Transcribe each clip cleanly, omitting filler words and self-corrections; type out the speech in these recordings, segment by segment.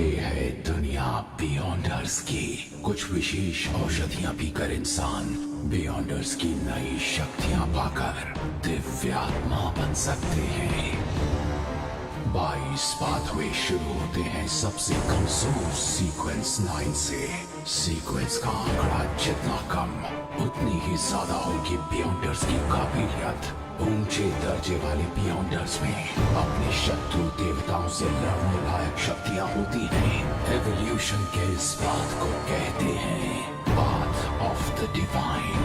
ये है दुनिया बियॉन्डर्स की। कुछ विशेष औषधियां पीकर इंसान बियॉन्डर्स की नई शक्तियां पाकर दिव्यात्मा बन सकते हैं। 22 पाथवे शुरू होते हैं सबसे कमजोर सीक्वेंस 9 से। सीक्वेंस का आंकड़ा जितना कम उतनी ही ज्यादा होगी बियॉन्डर्स की काबिलियत। ऊंचे दर्जे वाले बियॉन्डर्स में अपने शत्रु देवताओं से लड़ने लायक शक्तियां होती हैं। एवोल्यूशन के इस बात को कहते हैं पाथ ऑफ द डिवाइन।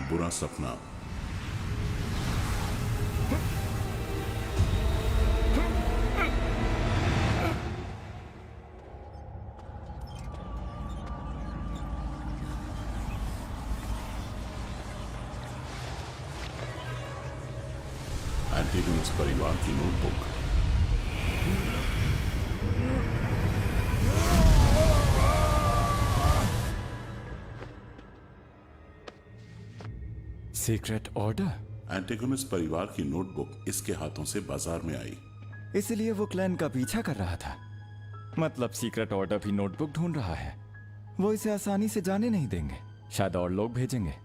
बुरा सपना। एंटीगोनिस परिवार की नोटबुक। Secret order. एंटीगोनिस परिवार की नोटबुक इसके हाथों से बाजार में आई। इसलिए वो क्लैन का पीछा कर रहा था। मतलब सीक्रेट ऑर्डर भी नोटबुक ढूंढ रहा है। वो इसे आसानी से जाने नहीं देंगे। शायद और लोग भेजेंगे।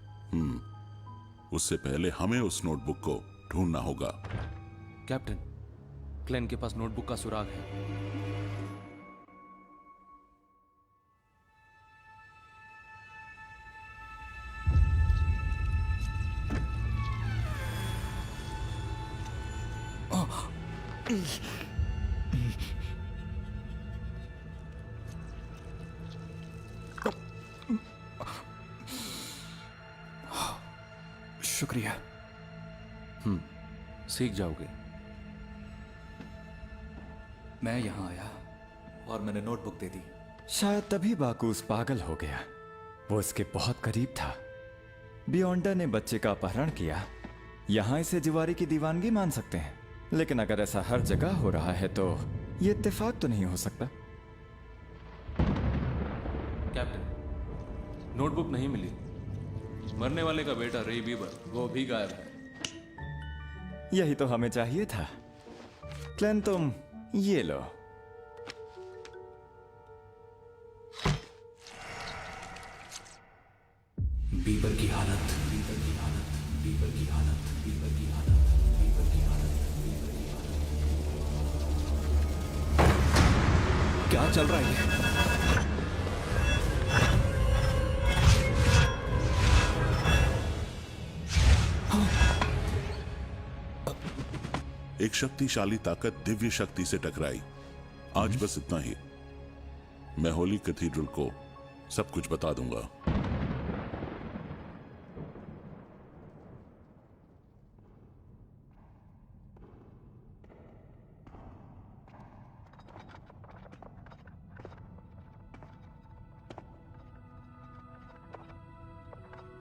उससे पहले हमें उस नोटबुक को ढूंढना होगा। कैप्टन, क्लैन के पास नोटबुक का सुराग है। शुक्रिया। सीख जाओगे। मैं यहां आया और मैंने नोटबुक दे दी। शायद तभी बाकूस पागल हो गया। वो इसके बहुत करीब था। बियॉन्डर ने बच्चे का अपहरण किया। यहां इसे जुआरी की दीवानगी मान सकते हैं, लेकिन अगर ऐसा हर जगह हो रहा है तो ये इत्तेफाक तो नहीं हो सकता। कैप्टन, नोटबुक नहीं मिली। मरने वाले का बेटा रे बीबर, वो भी गायब है। यही तो हमें चाहिए था। क्लैन, तुम ये लो। बीबर की हालत, बीबर की हालत, बीबर की हालत, बीबर की हालत, बीबर की हालत, बीबर की हालत। क्या चल रहा है? एक शक्तिशाली ताकत दिव्य शक्ति से टकराई। आज बस इतना ही। मैं होली कैथीड्रल को सब कुछ बता दूंगा।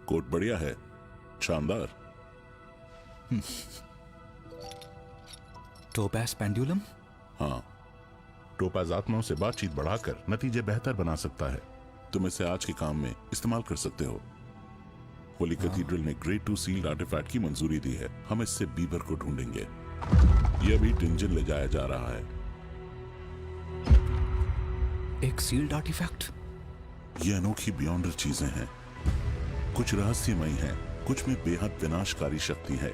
कोट बढ़िया है, शानदार। टोपैस पेंडुलम? हाँ, टोपाज आत्माओं से बातचीत बढ़ाकर नतीजे बेहतर बना सकता है। तुम इसे आज के काम में इस्तेमाल कर सकते हो। होली कैथीड्रल ने ग्रेड 2 सील्ड आर्टिफैक्ट की मंजूरी दी है। हम इससे बीबर को ढूंढेंगे। यह भी टिंजन ले जाया जा रहा है। एक सील्ड आर्टिफैक्ट? ये अनोखी बियॉन्डर चीजें हैं। कुछ रहस्यमयी हैं, कुछ में बेहद विनाशकारी शक्ति है।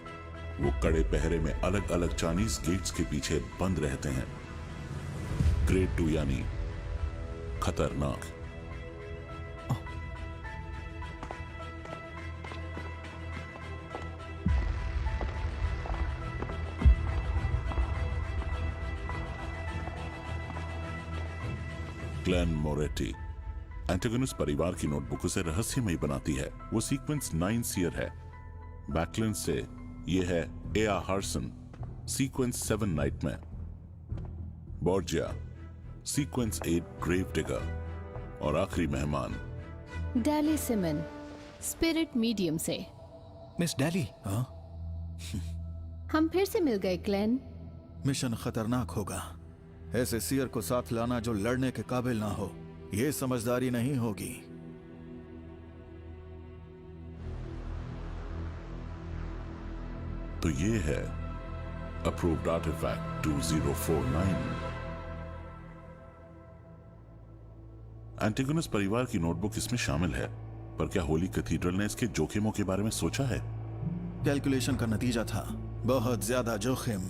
वो कड़े पहरे में अलग अलग चाइनीज गेट्स के पीछे बंद रहते हैं। ग्रेड 2 यानी खतरनाक। क्लैन मोरेटी। एंटागोनिस्ट परिवार की नोटबुक उसे रहस्यमयी बनाती है। वो सीक्वेंस 9 सीयर है। बैकलिन से ये है एआ हार्सन, sequence 7 nightmare. Borgia, sequence 8 grave digger. और आखिरी मेहमान डैली सिमन, स्पिरिट मीडियम से। मिस डैली, हाँ? हम फिर से मिल गए क्लैन। मिशन खतरनाक होगा। ऐसे सीयर को साथ लाना जो लड़ने के काबिल ना हो, ये समझदारी नहीं होगी। तो ये है अप्रूव्ड आर्टिफैक्ट 2049। एंटिगोनस परिवार की नोटबुक इसमें शामिल है, पर क्या होली कैथीड्रल ने इसके जोखिमों के बारे में सोचा है? कैलकुलेशन का नतीजा था बहुत ज्यादा जोखिम।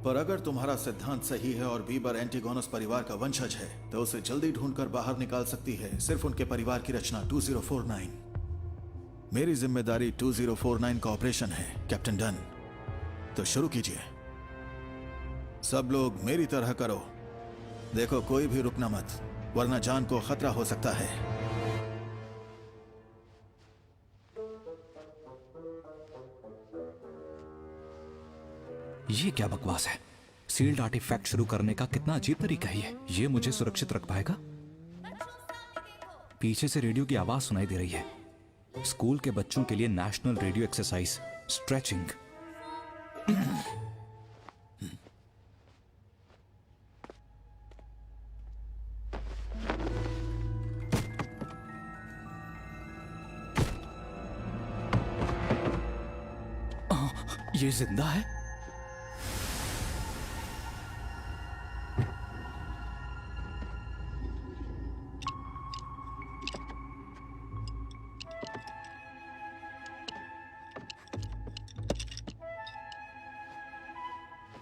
पर अगर तुम्हारा सिद्धांत सही है और बीबर एंटिगोनस परिवार का वंशज है, तो उसे जल्दी ढूंढकर बाहर निकाल सकती है सिर्फ उनके परिवार की रचना 2049। मेरी जिम्मेदारी 2049 का ऑपरेशन है कैप्टन डन, तो शुरू कीजिए। सब लोग मेरी तरह करो। देखो कोई भी रुकना मत, वरना जान को खतरा हो सकता है। ये क्या बकवास है? सील्ड आर्टिफैक्ट शुरू करने का कितना अजीब तरीका है ये मुझे सुरक्षित रख पाएगा? पीछे से रेडियो की आवाज सुनाई दे रही है। स्कूल के बच्चों के लिए नेशनल रेडियो एक्सरसाइज स्ट्रेचिंग। ये जिंदा है?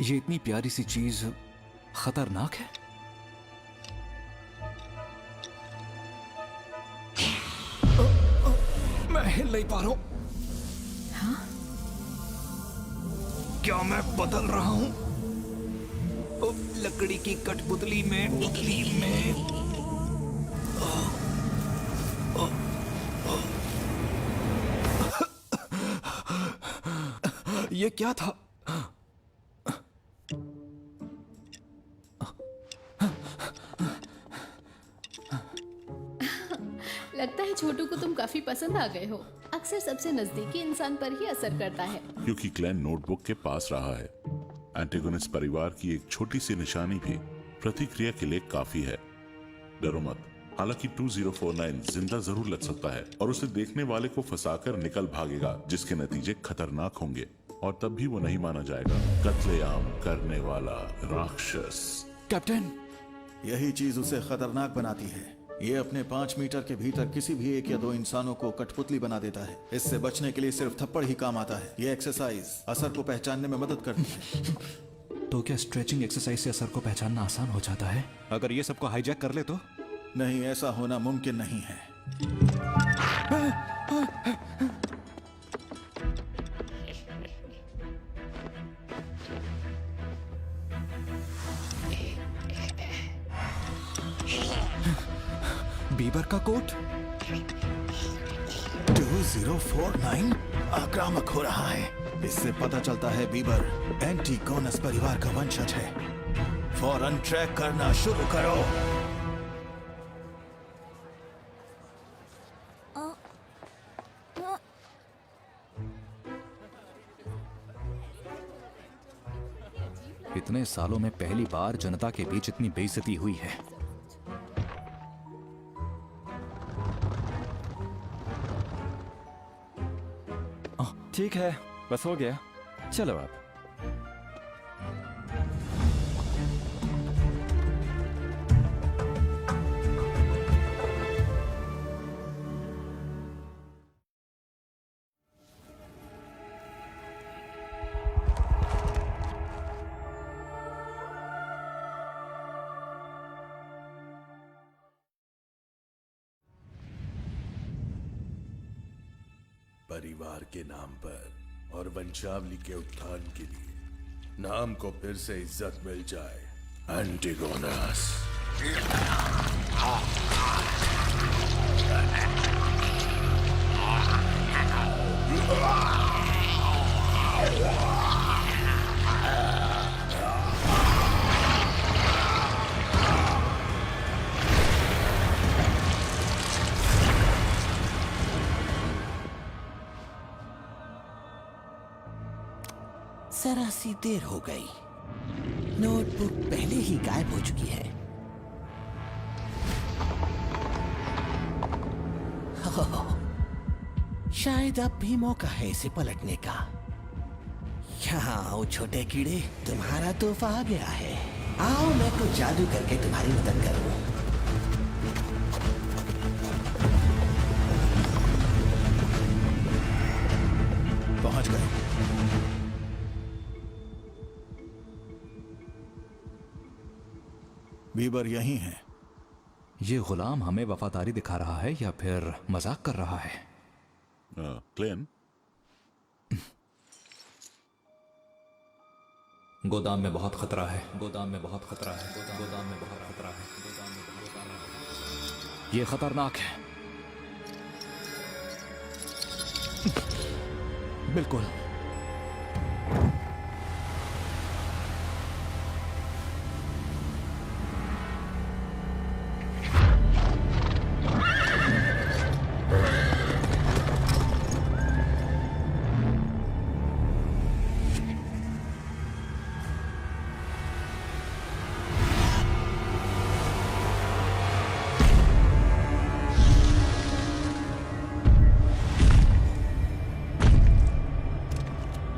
ये इतनी प्यारी सी चीज खतरनाक है? मैं हिल नहीं पा रहा हूं। क्या मैं बदल रहा हूं? लकड़ी की कठपुतली में ये क्या था? लगता है छोटू को तुम काफी पसंद आ गए हो। अक्सर सबसे नजदीकी इंसान पर ही असर करता है। क्योंकि क्लैन नोटबुक के पास रहा है। एंटिगोनस परिवार की एक छोटी सी निशानी भी प्रतिक्रिया के लिए काफी है। डरो मत। हालांकि 2049 जिंदा जरूर लग सकता है और उसे देखने वाले को फंसाकर निकल भागेगा, जिसके नतीजे खतरनाक होंगे और तब भी वो नहीं माना जाएगा। कत्लेआम करने वाला राक्षस। कैप्टन, यही चीज उसे खतरनाक बनाती है। ये अपने 5 मीटर के भीतर किसी भी 1 या 2 इंसानों को कठपुतली बना देता है। इससे बचने के लिए सिर्फ थप्पड़ ही काम आता है। ये एक्सरसाइज असर को पहचानने में मदद करती है। तो क्या स्ट्रेचिंग एक्सरसाइज से असर को पहचानना आसान हो जाता है? अगर ये सबको हाईजैक कर ले तो? नहीं, ऐसा होना मुमकिन नहीं है। बीबर का कोट? 2049 आक्रामक हो रहा है। इससे पता चलता है बीबर एंटिगोनस परिवार का वंशज है। फौरन ट्रैक करना शुरू करो। इतने सालों में पहली बार जनता के बीच इतनी बेइज्जती हुई है। ठीक है, बस हो गया। चलो अब। परिवार के नाम पर और वंशावली के उत्थान के लिए नाम को फिर से इज्जत मिल जाए। एंटिगोनस। जरा सी देर हो गई। नोटबुक पहले ही गायब हो चुकी है। शायद अब भी मौका है इसे पलटने का। अच्छा आओ छोटे कीड़े, तुम्हारा तोहफा आ गया है। आओ मैं कुछ जादू करके तुम्हारी मदद करूं। पहुंच गए। बीबर यही है। ये गुलाम हमें वफादारी दिखा रहा है या फिर मजाक कर रहा है? क्लेन, गोदाम में बहुत खतरा है, गोदाम में बहुत खतरा है, गोदाम में बहुत खतरा है, गोदाम में बहुत खतरा है। ये खतरनाक है। बिल्कुल।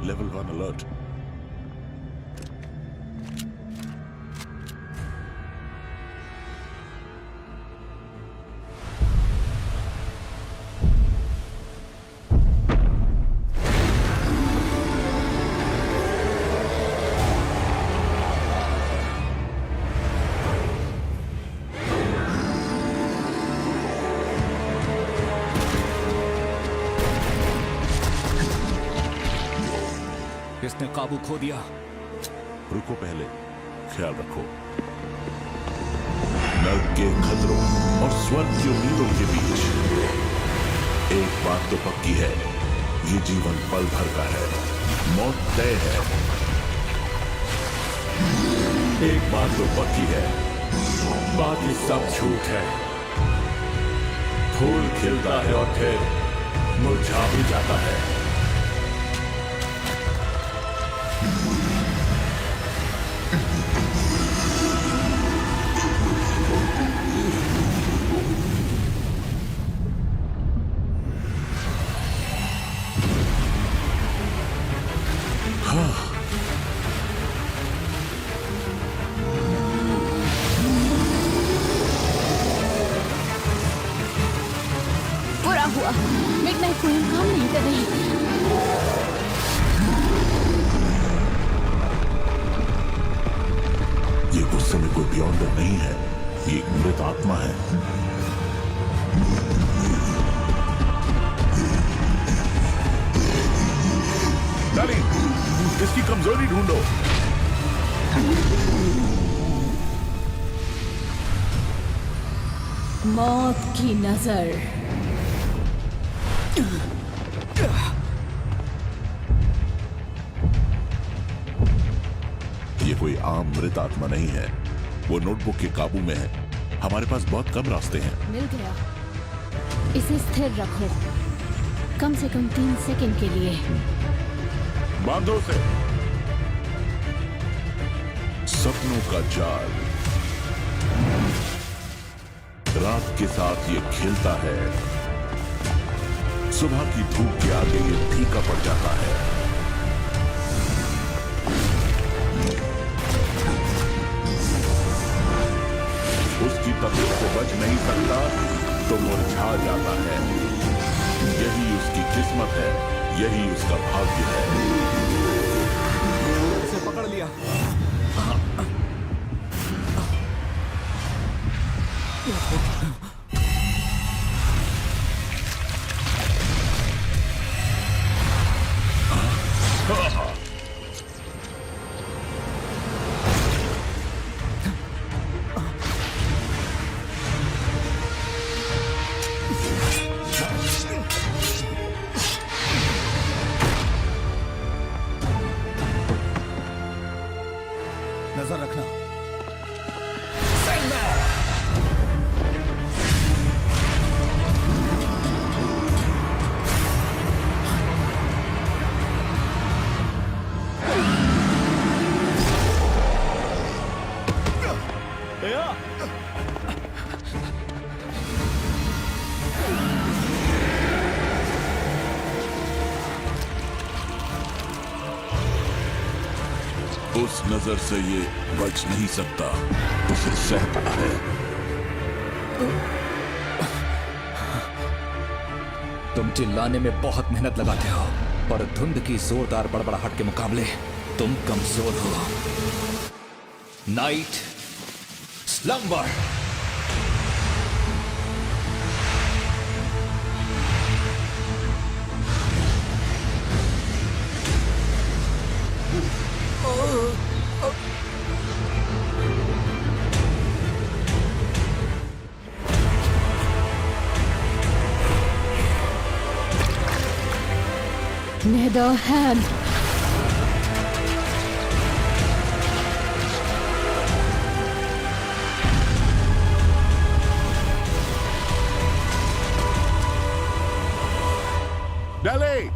Level 1 alert. इसने काबू खो दिया। रुको, पहले ख्याल रखो। नर्क के खतरों और स्वर्ग की उम्मीदों के बीच एक बात तो पक्की है, ये जीवन पल भर का है, मौत तय है। एक बात तो पक्की है, बाकी सब झूठ है। फूल खिलता है और फिर मुरझा भी जाता है। बुरा हुआ, मिडनाइट क्वीन काम नहीं कर रही। ये गुस्से में कोई बियॉन्डर नहीं है, ये एक मृत आत्मा है। डार्लिंग, इसकी कमजोरी ढूंढो। मौत की नजर। ये कोई आम मृत आत्मा नहीं है, वो नोटबुक के काबू में है। हमारे पास बहुत कम रास्ते हैं। मिल गया। इसे स्थिर रखो, कम से कम 3 सेकंड के लिए। बांधो से। सपनों का जाल रात के साथ ये खिलता है, सुबह की धूप के आगे ये फीका पड़ जाता है। उसकी तकलीफ से बच नहीं सकता तो मुरझा जाता है। यही उसकी किस्मत है, यही उसका भाग्य है। उसे पकड़ लिया। उस नजर से ये बच नहीं सकता, उसे सहता है। तुम चिल्लाने में बहुत मेहनत लगाते हो, पर धुंध की जोरदार बड़बड़ाहट के मुकाबले तुम कमजोर हो। Night slumber. Nether hand. Dali!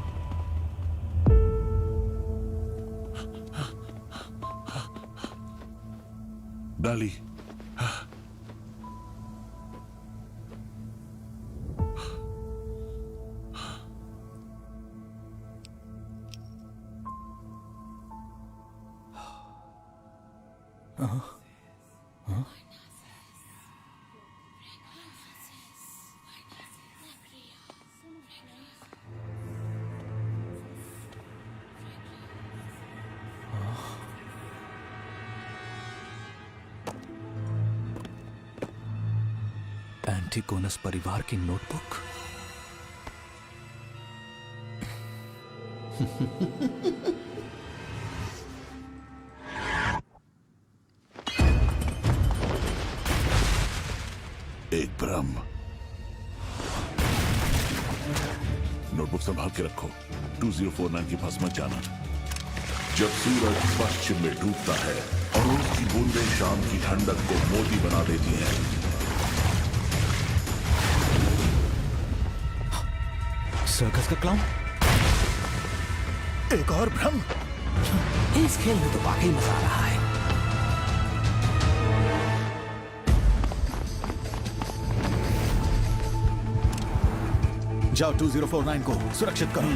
Dali. एंटिगोनस परिवार की नोटबुक। एक भ्रम। नोटबुक संभाल के रखो। 2049 के पास मत जाना। जब सूरज पश्चिम में डूबता है और उसकी बूंदें शाम की ठंडक को मोती बना देती हैं, सर्कस का क्लाउन। एक और भ्रम। इस खेल में तो वाकई मजा आ रहा है। जाओ 2049 को सुरक्षित करो।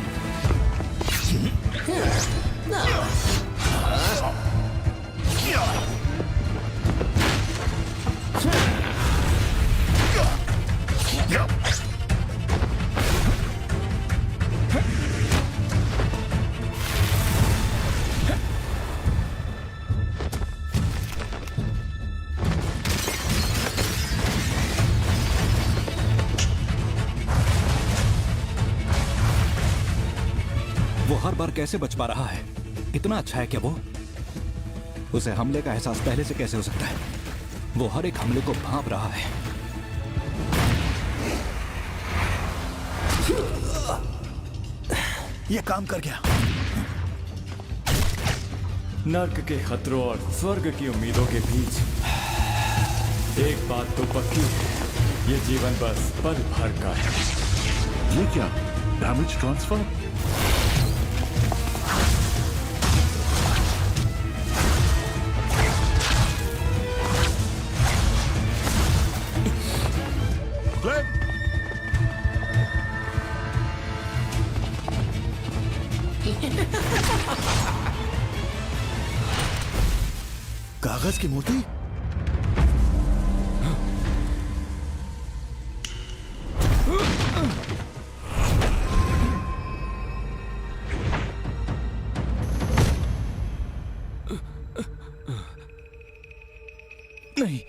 वो हर बार कैसे बच पा रहा है? इतना अच्छा है क्या वो? उसे हमले का एहसास पहले से कैसे हो सकता है? वो हर एक हमले को भांप रहा है। ये काम कर गया। नर्क के खतरों और स्वर्ग की उम्मीदों के बीच एक बात तो पक्की है, ये जीवन बस पल भर का है। ये क्या? Damage transfer? कागज की मूर्ति? नहीं।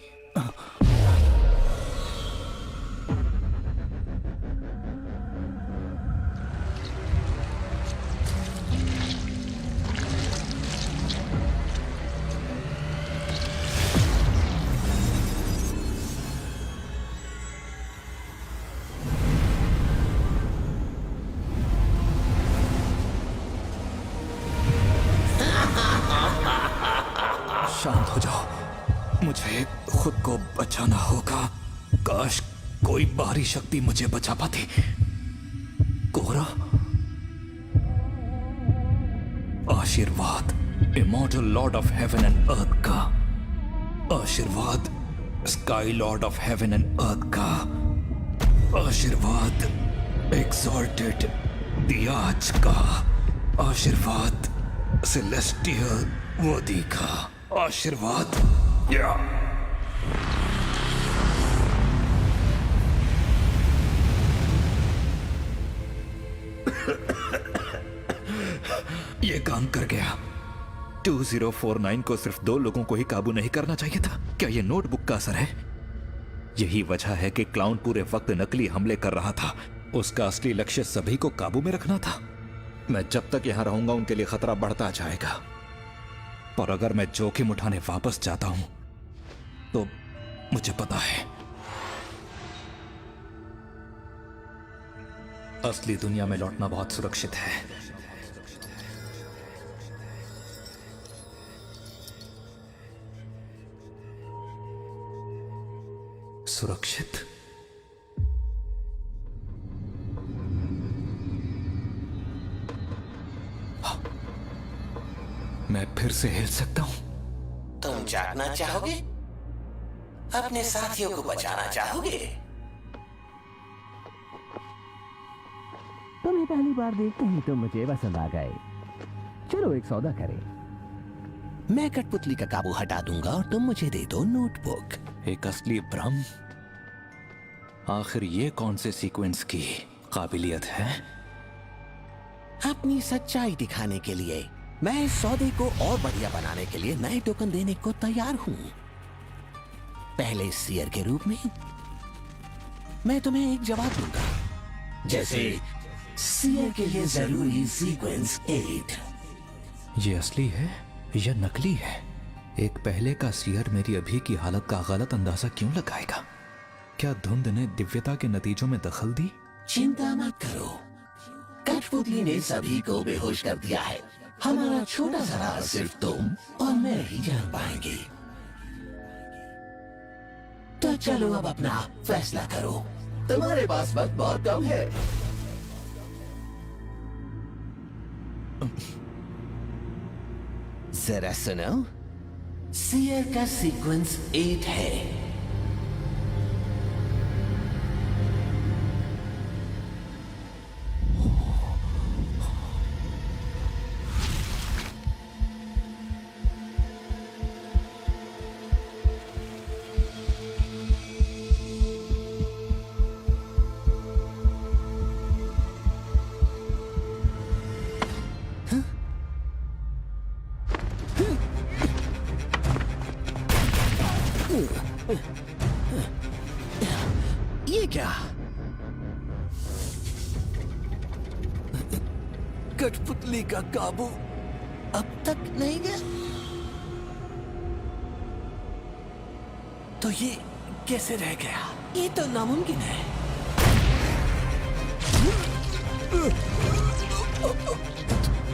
शांत हो जाओ, मुझे खुद को बचाना होगा। काश कोई बाहरी शक्ति मुझे बचा पाती। कोहरा, आशीर्वाद immortal Lord of heaven and earth का, आशीर्वाद sky Lord of heaven and earth का, आशीर्वाद एक्सॉल्टेड दियाज का, आशीर्वाद सेलेस्टियल वो देखा आशीर्वाद। ये काम कर गया। 2049 को सिर्फ 2 लोगों को ही काबू नहीं करना चाहिए था। क्या ये नोटबुक का असर है? यही वजह है कि क्लाउन पूरे वक्त नकली हमले कर रहा था। उसका असली लक्ष्य सभी को काबू में रखना था। मैं जब तक यहां रहूंगा उनके लिए खतरा बढ़ता जाएगा। पर अगर मैं जोखिम उठाने वापस जाता हूं तो मुझे पता है असली दुनिया में लौटना बहुत सुरक्षित है। सुरक्षित? मैं फिर से हिल सकता हूं। तुम जागना चाहोगे? अपने साथियों को बचाना चाहोगे? तुम्हें पहली बार देखते ही तुम मुझे पसंद आ गए। चलो एक सौदा करें। मैं कठपुतली का काबू हटा दूंगा और तुम मुझे दे दो नोटबुक। एक असली भ्रम। आखिर ये कौन से सीक्वेंस की काबिलियत है? अपनी सच्चाई दिखाने के लिए मैं इस सौदे को और बढ़िया बनाने के लिए नए टोकन देने को तैयार हूं। पहले सीयर के रूप में मैं तुम्हें एक जवाब दूंगा, जैसे सीयर के लिए जरूरी सीक्वेंस 8। ये असली है या नकली है? एक पहले का सीयर मेरी अभी की हालत का गलत अंदाजा क्यों लगाएगा? क्या धुंध ने दिव्यता के नतीजों में दखल दी? चिंता मत करो, कठपुतली ने सभी को बेहोश कर दिया है। हमारा छोटा सा राज सिर्फ तुम और मैं ही जान पाएंगे। तो चलो अब अपना फैसला करो। तुम्हारे पास वक्त बहुत कम है। जरा सुनो, सीयर का सीक्वेंस 8 है। ये क्या? कठपुतली का काबू अब तक नहीं गया? तो ये कैसे रह गया? ये तो नामुमकिन है।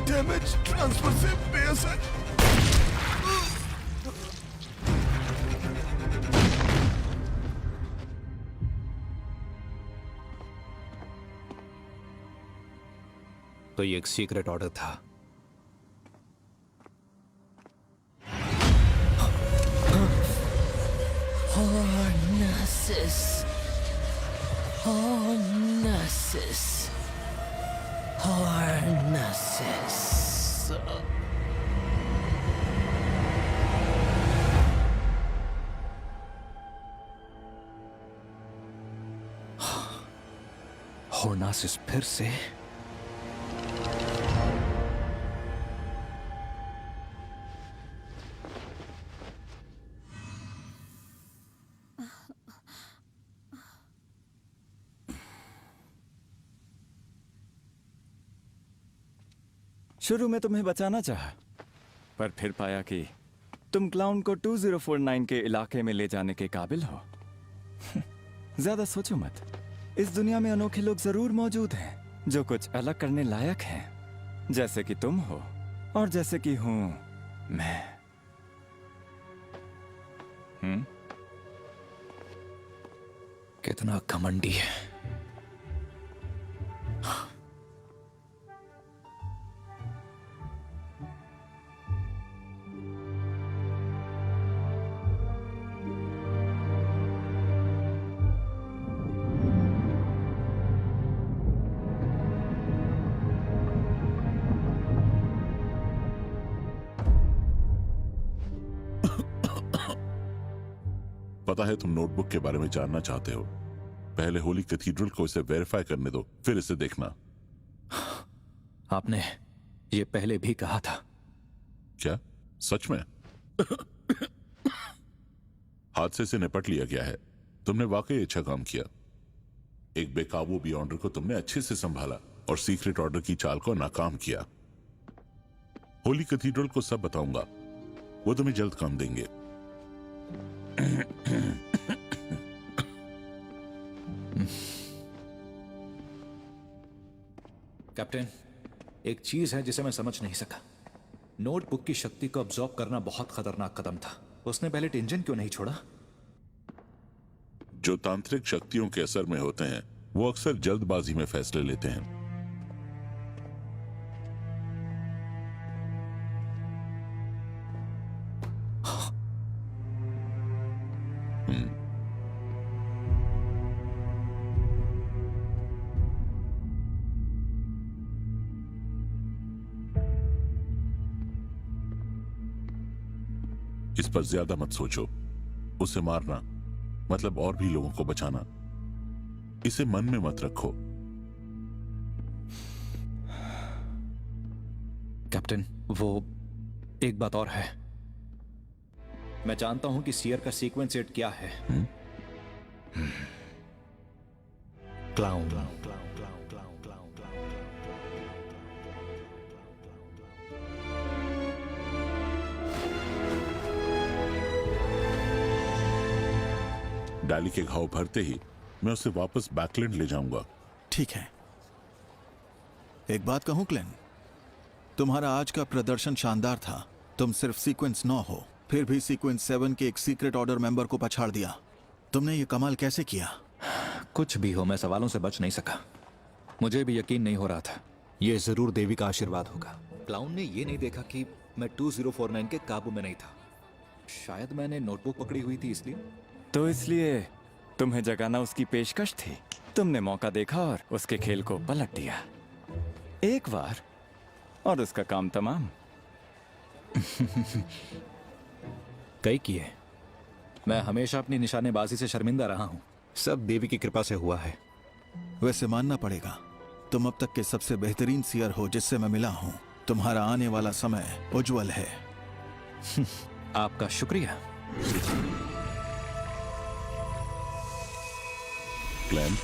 डैमेज ट्रांसफर से बेअसर। तो ये एक सीक्रेट ऑर्डर था। Hornasis. Hornasis. Hornasis. होर्नासिस फिर से? शुरू में तुम्हें बचाना चाहा, पर फिर पाया कि तुम क्लाउन को 2049 के इलाके में ले जाने के काबिल हो। ज्यादा सोचो मत। इस दुनिया में अनोखे लोग जरूर मौजूद हैं जो कुछ अलग करने लायक हैं, जैसे कि तुम हो और जैसे कि हूं मैं। कितना घमंडी है। पता है तुम नोटबुक के बारे में जानना चाहते हो। पहले होली कैथीड्रल को इसे वेरीफाई करने दो, फिर इसे देखना। आपने ये पहले भी कहा था। क्या सच में? हादसे से निपट लिया गया है। तुमने वाकई अच्छा काम किया। एक बेकाबू बियॉन्डर को तुमने अच्छे से संभाला और सीक्रेट ऑर्डर की चाल को नाकाम किया। होली कैथीड्रल को सब बताऊंगा, वो तुम्हें जल्द काम देंगे। कैप्टन, एक चीज है जिसे मैं समझ नहीं सका। नोटबुक की शक्ति को अब्सॉर्ब करना बहुत खतरनाक कदम था। उसने पहले टेंजन क्यों नहीं छोड़ा? जो तांत्रिक शक्तियों के असर में होते हैं वो अक्सर जल्दबाजी में फैसले लेते हैं। इस पर ज्यादा मत सोचो। उसे मारना मतलब और भी लोगों को बचाना। इसे मन में मत रखो। कैप्टन, वो एक बात और है। मैं जानता हूं कि सीयर का सीक्वेंस 8 क्या है। क्लाउन। डाली के घाव भरते ही मैं उसे वापस बैकलैंड ले जाऊंगा। ठीक है। एक बात कहूं क्लेन, तुम्हारा आज का प्रदर्शन शानदार था। तुम सिर्फ सीक्वेंस 9 हो, फिर भी सीक्वेंस 7 के एक सीक्रेट ऑर्डर मेंबर को पछाड़ दिया। तुमने ये कमाल कैसे किया? कुछ भी हो, मैं सवालों से बच नहीं सका। मुझे भी यकीन नहीं हो रहा था। ये जरूर देवी का आशीर्वाद होगा। क्लाउन ने ये नहीं देखा कि मैं 2049 के काबू में नहीं था। शायद मैंने नोटबुक पकड़ी हुई थी इसलिए। तो इसलिए तुम्हें जगाना उसकी पेशकश थी। तुमने मौका देखा और उसके खेल को पलट दिया। एक बार और उसका काम तमाम। कई किए। मैं हमेशा अपनी निशानेबाजी से शर्मिंदा रहा हूं। सब देवी की कृपा से हुआ है। वैसे मानना पड़ेगा, तुम अब तक के सबसे बेहतरीन सीयर हो जिससे मैं मिला हूं। तुम्हारा आने वाला समय उज्जवल है। आपका शुक्रिया। क्लैन,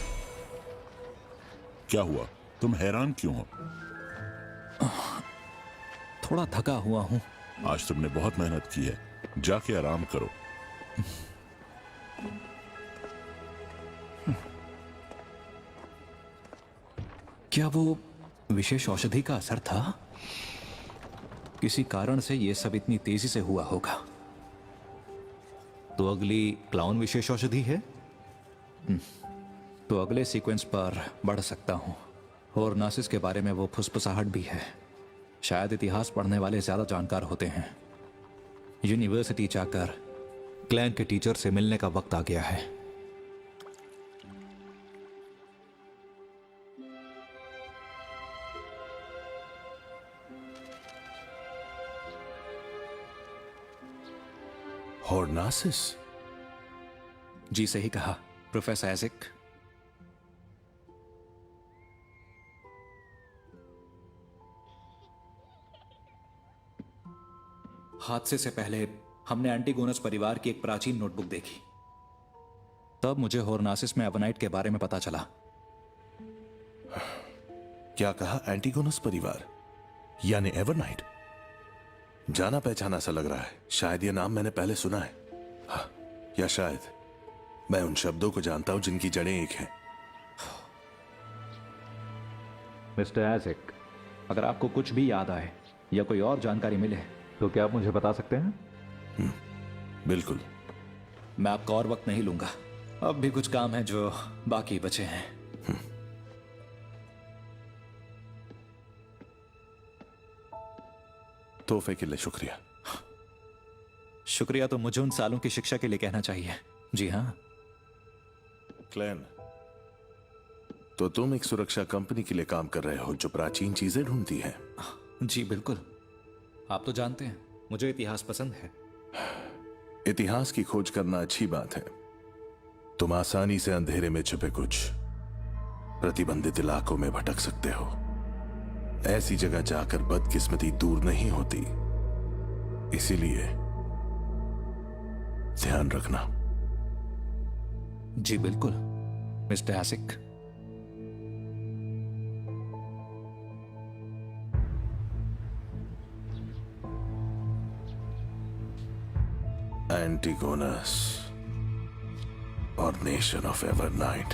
क्या हुआ? तुम हैरान क्यों हो? थोड़ा थका हुआ हूं। आज तुमने बहुत मेहनत की है। जाके आराम करो। क्या वो विशेष औषधि का असर था? किसी कारण से यह सब इतनी तेजी से हुआ होगा। तो अगली क्लाउन विशेष औषधि है। तो अगले सीक्वेंस पर बढ़ सकता हूं। और नासिस के बारे में वो फुसफुसाहट भी है। शायद इतिहास पढ़ने वाले ज्यादा जानकार होते हैं। यूनिवर्सिटी जाकर क्लैन के टीचर से मिलने का वक्त आ गया है। हॉर्नासिस? जी सही कहा प्रोफेसर आइजैक। हादसे से पहले हमने एंटीगोनस परिवार की एक प्राचीन नोटबुक देखी। तब मुझे हॉर्नासिस में एवनाइट के बारे में पता चला। क्या कहा? एंटीगोनस परिवार यानी एवरनाइट? जाना पहचाना सा लग रहा है। शायद यह नाम मैंने पहले सुना है। हाँ, या शायद मैं उन शब्दों को जानता हूं जिनकी जड़ें एक हैं। मिस्टर आइजैक, अगर आपको कुछ भी याद आए या कोई और जानकारी मिले तो क्या आप मुझे बता सकते हैं? बिल्कुल। मैं आपका और वक्त नहीं लूंगा। अब भी कुछ काम है जो बाकी बचे हैं। तोहफे के लिए शुक्रिया। शुक्रिया तो मुझे उन सालों की शिक्षा के लिए कहना चाहिए। जी हाँ। क्लैन, तो तुम एक सुरक्षा कंपनी के लिए काम कर रहे हो जो प्राचीन चीजें ढूंढती है? जी बिल्कुल। आप तो जानते हैं मुझे इतिहास पसंद है। इतिहास की खोज करना अच्छी बात है, तुम आसानी से अंधेरे में छुपे कुछ प्रतिबंधित इलाकों में भटक सकते हो। ऐसी जगह जाकर बदकिस्मती दूर नहीं होती, इसीलिए ध्यान रखना। जी बिल्कुल मिस्टर आसिक। एंटीगोनस और nation of Evernight.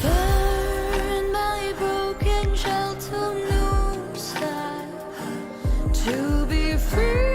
Burn my broken shell to new style, to be free.